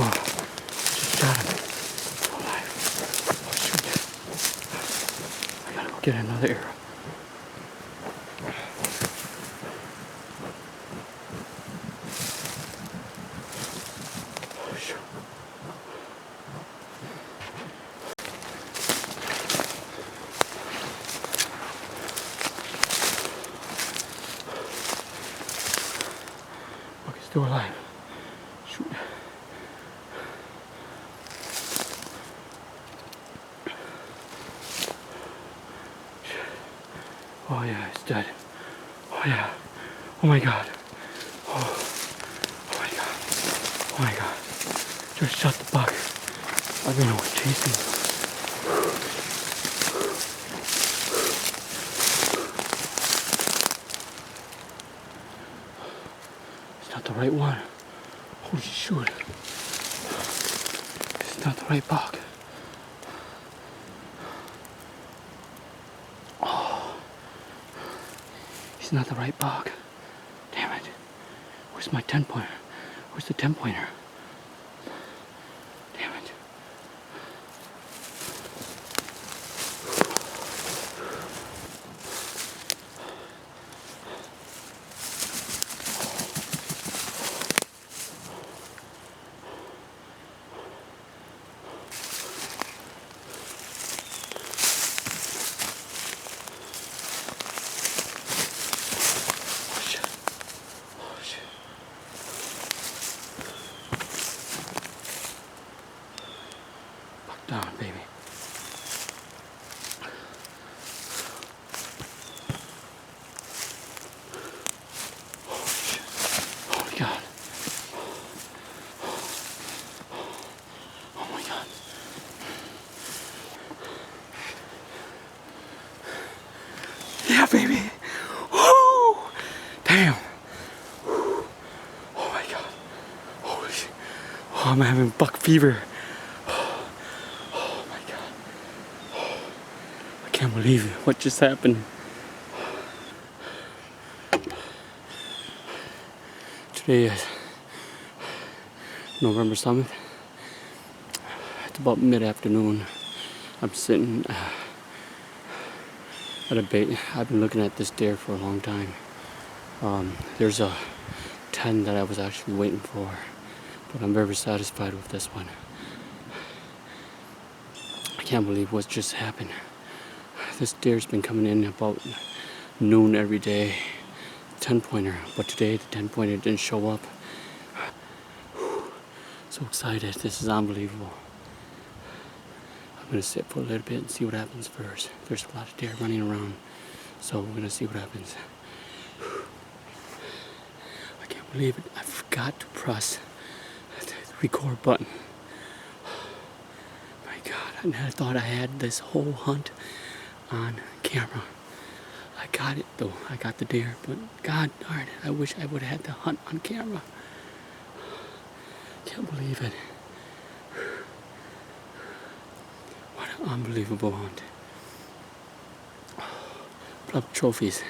Oh, just shot him. Alive. Oh, shoot. I gotta go get another arrow. Oh, shoot. Okay, still alive. Shoot. Oh yeah, it's dead. Oh yeah. Oh my god. Oh my god. Oh my god. Just shot the buck. I've been chasing. It's not the right one. Holy shoot. It's not the right buck. Oh. It's not the right buck. Damn it. Where's my 10-pointer? Where's the 10-pointer? Damn it. Oh shit. Oh shit. Buck down, baby. Oh shit. Oh my god. Oh my god. Yeah, baby. Woo! Damn. Oh my god. Holy shit. Oh, I'm having buck fever. Oh my god. I can't believe it. What just happened? Today is November 7th. It's about mid-afternoon. I'm sitting at a bait. I've been looking at this deer for a long time. There's a 10 that I was actually waiting for, but I'm very satisfied with this one. I can't believe what just happened. This deer's been coming in about noon every day. 10-pointer, but today the 10-pointer didn't show up. So excited. This is unbelievable. I'm gonna sit for a little bit and see what happens first. There's a lot of deer running around, so we're gonna see what happens. I can't believe it. I forgot to press the record button. My god, I thought I had this whole hunt on camera. I got it though. I got the deer, but god darn it, I wish I would have had the hunt on camera. Can't believe it. What an unbelievable hunt. Put up trophies.